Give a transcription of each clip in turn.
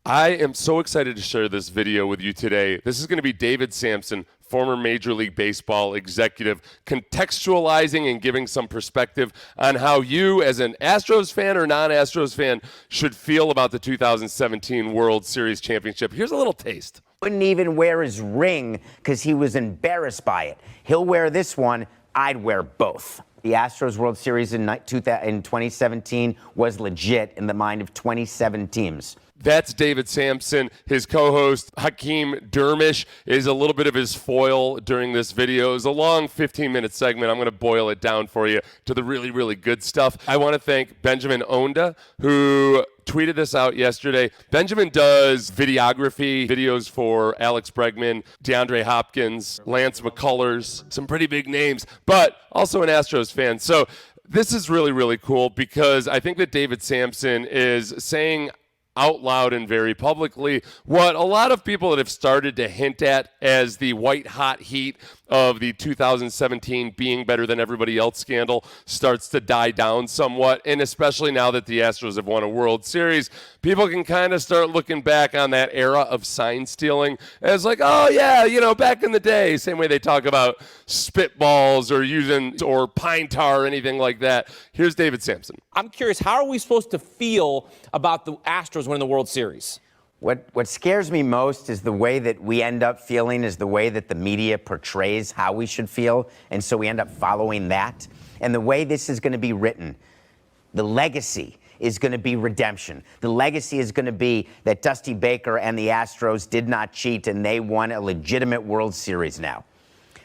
I am so excited to share this video with you today. This is going to be David Samson, former Major League Baseball executive, contextualizing and giving some perspective on how you, as an Astros fan or non-Astros fan, should feel about the 2017 World Series championship. Here's a little taste. Wouldn't even wear his ring because he was embarrassed by it. He'll wear this one. I'd wear both. The Astros World Series in 2017 was legit in the mind of 27 teams. That's David Samson. His co-host, Hakeem Dermish, is a little bit of his foil during this video. It's a long 15-minute segment. I'm going to boil it down for you to the really, really good stuff. I want to thank Benjamin Onda, who tweeted this out yesterday. Benjamin does videography, videos for Alex Bregman, DeAndre Hopkins, Lance McCullers, some pretty big names, but also an Astros fan. So this is really, really cool because I think that David Samson is saying out loud and very publicly what a lot of people that have started to hint at as the white hot heat of the 2017 being better than everybody else scandal starts to die down somewhat. And especially now that the Astros have won a World Series, people can kind of start looking back on that era of sign stealing as like, oh yeah, back in the day, same way they talk about spitballs or pine tar or anything like that. Here's David Samson. I'm curious, how are we supposed to feel about the Astros winning the World Series? What scares me most is the way that we end up feeling is the way that the media portrays how we should feel, and so we end up following that. And the way this is going to be written, the legacy is going to be redemption. The legacy is going to be that Dusty Baker and the Astros did not cheat, and they won a legitimate World Series now.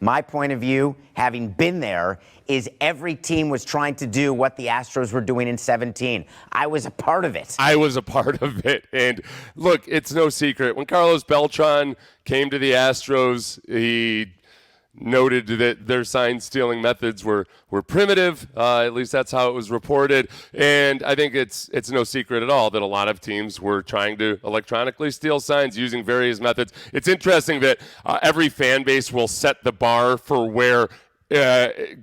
My point of view, having been there, is every team was trying to do what the Astros were doing in 17. I was a part of it. I was a part of it. And look, it's no secret. When Carlos Beltran came to the Astros, he noted that their sign-stealing methods were primitive. At least that's how it was reported. And I think it's no secret at all that a lot of teams were trying to electronically steal signs using various methods. It's interesting that every fan base will set the bar for where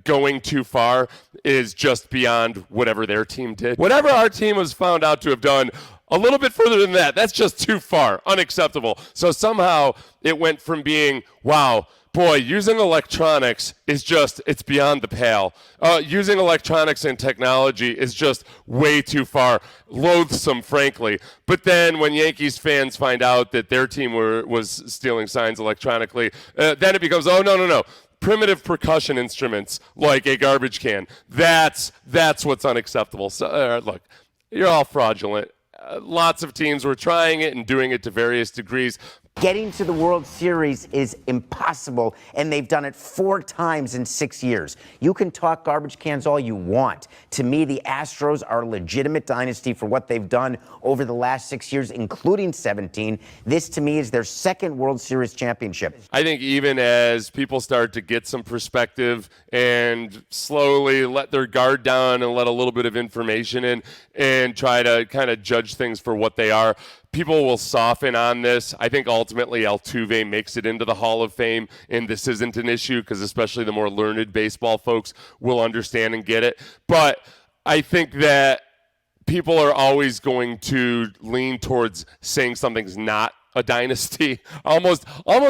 going too far is just beyond whatever their team did. Whatever our team was found out to have done, a little bit further than that, that's just too far, unacceptable. So somehow it went from being, wow, boy, using electronics is it's beyond the pale. Using electronics and technology is just way too far, loathsome, frankly. But then when Yankees fans find out that their team was stealing signs electronically, then it becomes, oh, no. Primitive percussion instruments like a garbage can. That's what's unacceptable. So, look, you're all fraudulent. Lots of teams were trying it and doing it to various degrees. Getting to the World Series is impossible, and they've done it 4 times in 6 years. You can talk garbage cans all you want. To me, the Astros are a legitimate dynasty for what they've done over the last 6 years, including 17. This, to me, is their second World Series championship. I think even as people start to get some perspective and slowly let their guard down and let a little bit of information in and try to kind of judge things for what they are, people will soften on this. I think ultimately Altuve makes it into the Hall of Fame, and this isn't an issue because especially the more learned baseball folks will understand and get it. But I think that people are always going to lean towards saying something's not a dynasty, almost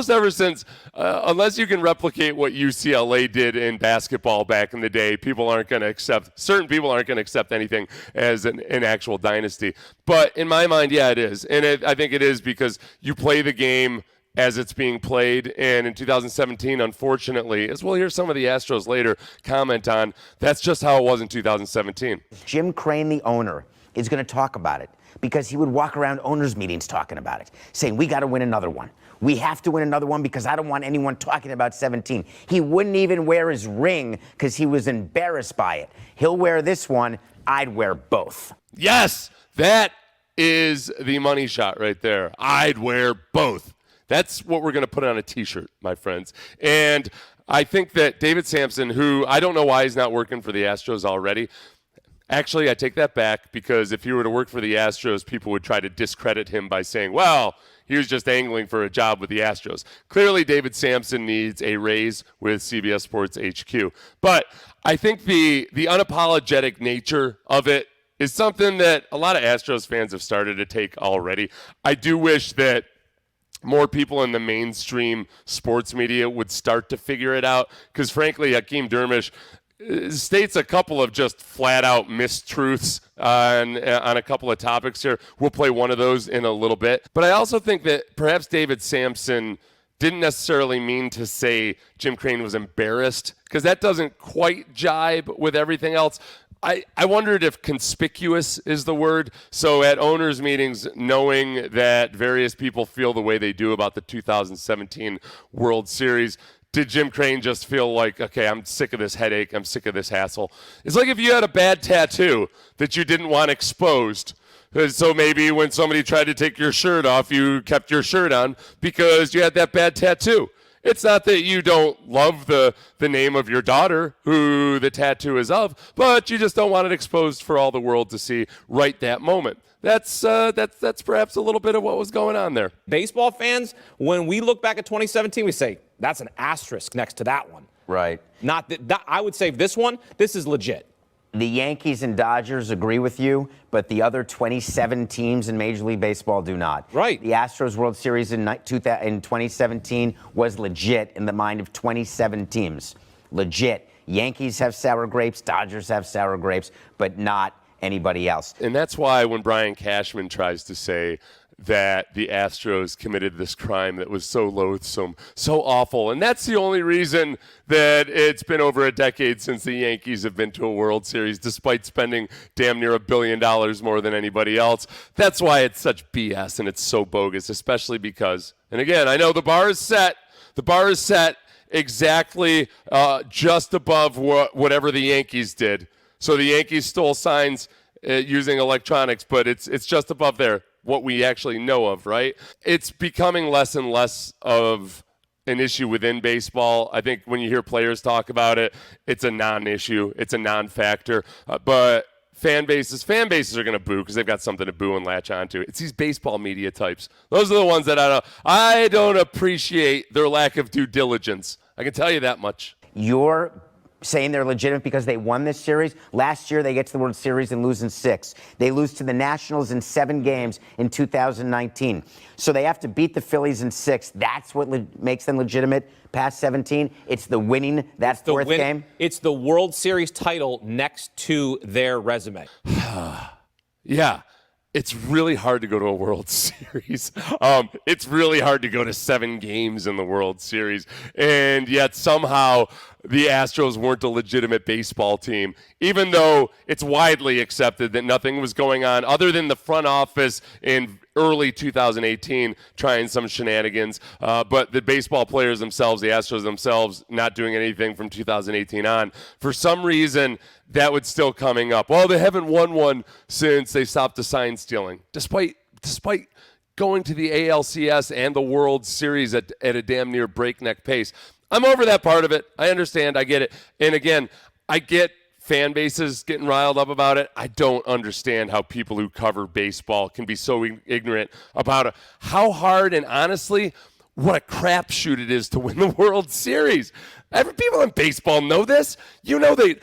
ever since, unless you can replicate what UCLA did in basketball back in the day, certain people aren't going to accept anything as an actual dynasty. But in my mind, yeah, it is. And I think it is because you play the game as it's being played. And in 2017, unfortunately, as we'll hear some of the Astros later comment on, that's just how it was in 2017. Jim Crane, the owner, is going to talk about it because he would walk around owners' meetings talking about it, saying, we got to win another one. We have to win another one because I don't want anyone talking about 17. He wouldn't even wear his ring because he was embarrassed by it. He'll wear this one. I'd wear both. Yes, that is the money shot right there. I'd wear both. That's what we're going to put on a T-shirt, my friends. And I think that David Samson, who I don't know why he's not working for the Astros already. Actually, I take that back because if he were to work for the Astros, people would try to discredit him by saying, well, he was just angling for a job with the Astros. Clearly, David Samson needs a raise with CBS Sports HQ. But I think the unapologetic nature of it is something that a lot of Astros fans have started to take already. I do wish that more people in the mainstream sports media would start to figure it out, because frankly, Hakeem Dermish states a couple of just flat-out mistruths on a couple of topics here. We'll play one of those in a little bit. But I also think that perhaps David Samson didn't necessarily mean to say Jim Crane was embarrassed, because that doesn't quite jibe with everything else. I wondered if conspicuous is the word. So at owners' meetings, knowing that various people feel the way they do about the 2017 World Series, did Jim Crane just feel like, okay, I'm sick of this headache, I'm sick of this hassle? It's like if you had a bad tattoo that you didn't want exposed. So maybe when somebody tried to take your shirt off, you kept your shirt on because you had that bad tattoo. It's not that you don't love the name of your daughter who the tattoo is of, but you just don't want it exposed for all the world to see right that moment. That's perhaps a little bit of what was going on there. Baseball fans, when we look back at 2017, we say, that's an asterisk next to that one. Right. Not that I would say this is legit. The Yankees and Dodgers agree with you, but the other 27 teams in Major League Baseball do not. Right. The Astros World Series in 2017 was legit in the mind of 27 teams. Legit. Yankees have sour grapes, Dodgers have sour grapes, but not anybody else. And that's why when Brian Cashman tries to say that the Astros committed this crime that was so loathsome, so awful, and that's the only reason that it's been over a decade since the Yankees have been to a World Series, despite spending damn near $1 billion more than anybody else. That's why it's such BS and it's so bogus, especially because, and again, I know the bar is set. The bar is set exactly just above whatever the Yankees did. So the Yankees stole signs using electronics, but it's just above there, what we actually know of, right? It's becoming less and less of an issue within baseball. I think when you hear players talk about it, it's a non-issue. It's a non-factor. But fan bases are going to boo because they've got something to boo and latch onto. It's these baseball media types. Those are the ones that I don't appreciate their lack of due diligence. I can tell you that much. You're saying they're legitimate because they won this series. Last year, they get to the World Series and lose in 6. They lose to the Nationals in 7 games in 2019. So they have to beat the Phillies in 6. That's what makes them legitimate past 17. It's the winning that fourth game. It's the World Series title next to their resume. Yeah. It's really hard to go to a World Series. It's really hard to go to 7 games in the World Series. And yet somehow the Astros weren't a legitimate baseball team, even though it's widely accepted that nothing was going on other than the front office in early 2018 trying some shenanigans. But the baseball players themselves, the Astros themselves, not doing anything from 2018 on. For some reason, that was still coming up. Well, they haven't won one since they stopped the sign stealing, despite going to the ALCS and the World Series at a damn near breakneck pace. I'm over that part of it. I understand. I get it. And again, I get fan bases getting riled up about it. I don't understand how people who cover baseball can be so ignorant about it. How hard and honestly, what a crapshoot it is to win the World Series. Every people in baseball know this. You know that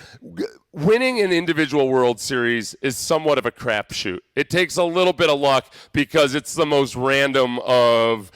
winning an individual World Series is somewhat of a crapshoot. It takes a little bit of luck because it's the most random of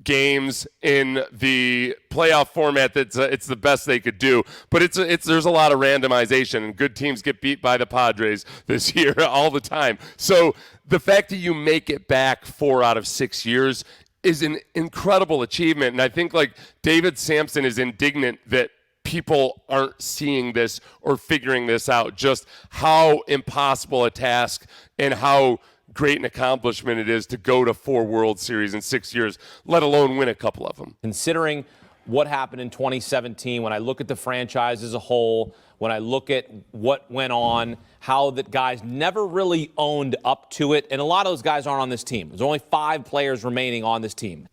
games in the playoff format. It's the best they could do, but there's a lot of randomization, and good teams get beat by the Padres this year all the time. So the fact that you make it back 4 out of 6 years is an incredible achievement. And I think like David Samson is indignant that people aren't seeing this or figuring this out, just how impossible a task and how great an accomplishment it is to go to 4 World Series in 6 years, let alone win a couple of them. Considering what happened in 2017, when I look at the franchise as a whole, when I look at what went on, how that guys never really owned up to it, and a lot of those guys aren't on this team. There's only 5 players remaining on this team.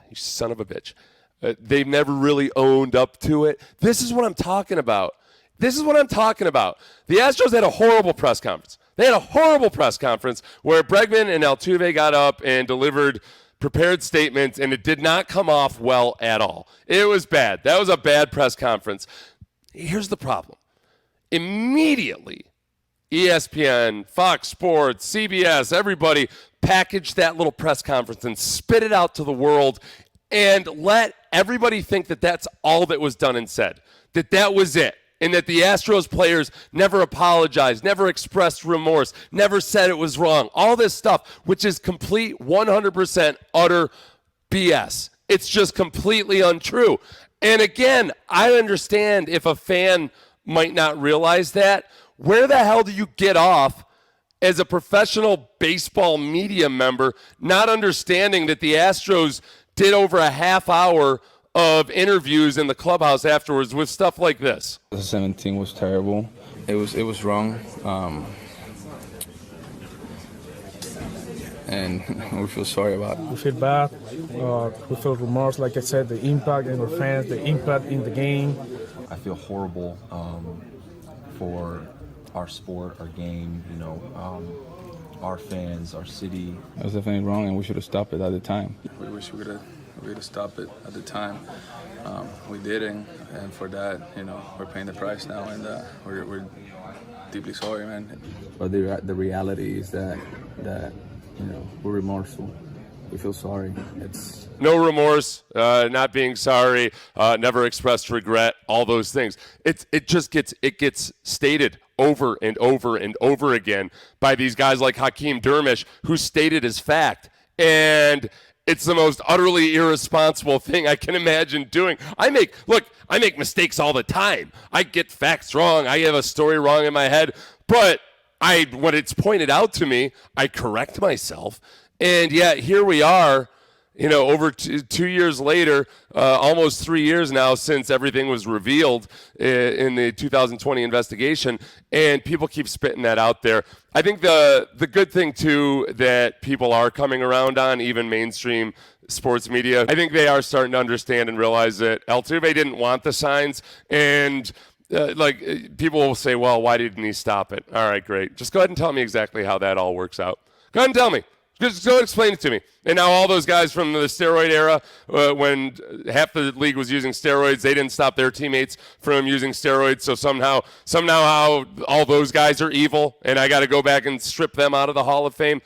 You son of a bitch. They've never really owned up to it. This is what I'm talking about. The Astros had a horrible press conference. They had a horrible press conference where Bregman and Altuve got up and delivered prepared statements, and it did not come off well at all. It was bad. That was a bad press conference. Here's the problem. Immediately ESPN, Fox Sports, CBS, everybody package that little press conference and spit it out to the world and let everybody think that that's all that was done and said, that was it, and that the Astros players never apologized, never expressed remorse, never said it was wrong. All this stuff, which is complete 100% utter BS. It's just completely untrue. And again, I understand if a fan might not realize that. Where the hell do you get off as a professional baseball media member not understanding that the Astros did over a half hour of interviews in the clubhouse afterwards with stuff like this? 2017 was terrible. It was wrong. And we feel sorry about it. We feel bad. We feel remorse, like I said, the impact in our fans, the impact in the game. I feel horrible for our sport, our game, our fans, our city. It was definitely wrong, and we should have stopped it at the time. We wish we could have stopped it at the time. We didn't, and for that, we're paying the price now, and we're deeply sorry, man. But the reality is that we're remorseful. We feel sorry. It's no remorse, not being sorry, never expressed regret, all those things. It gets stated over and over and over again by these guys like Hakeem Dermish, who stated as fact. And it's the most utterly irresponsible thing I can imagine doing. I make mistakes all the time. I get facts wrong. I have a story wrong in my head. But when it's pointed out to me, I correct myself. And yet here we are, over 2 years later, almost 3 years now since everything was revealed in the 2020 investigation, and people keep spitting that out there. I think the good thing, too, that people are coming around on, even mainstream sports media, I think they are starting to understand and realize that Altuve didn't want the signs, and people will say, well, why didn't he stop it? All right, great. Just go ahead and tell me exactly how that all works out. Go ahead and tell me. Just go explain it to me. And now all those guys from the steroid era, when half the league was using steroids, they didn't stop their teammates from using steroids. So somehow all those guys are evil, and I got to go back and strip them out of the Hall of Fame.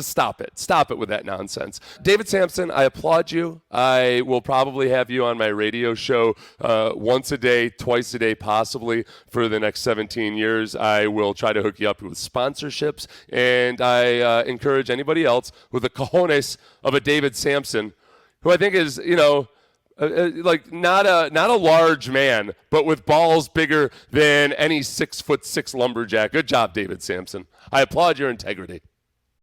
Stop it with that nonsense. David Samson, I applaud you. I will probably have you on my radio show once a day, twice a day, possibly for the next 17 years. I will try to hook you up with sponsorships, and I encourage anybody else with the cojones of a David Samson, who I think is, not a large man, but with balls bigger than any 6'6" lumberjack. Good job, David Samson. I applaud your integrity.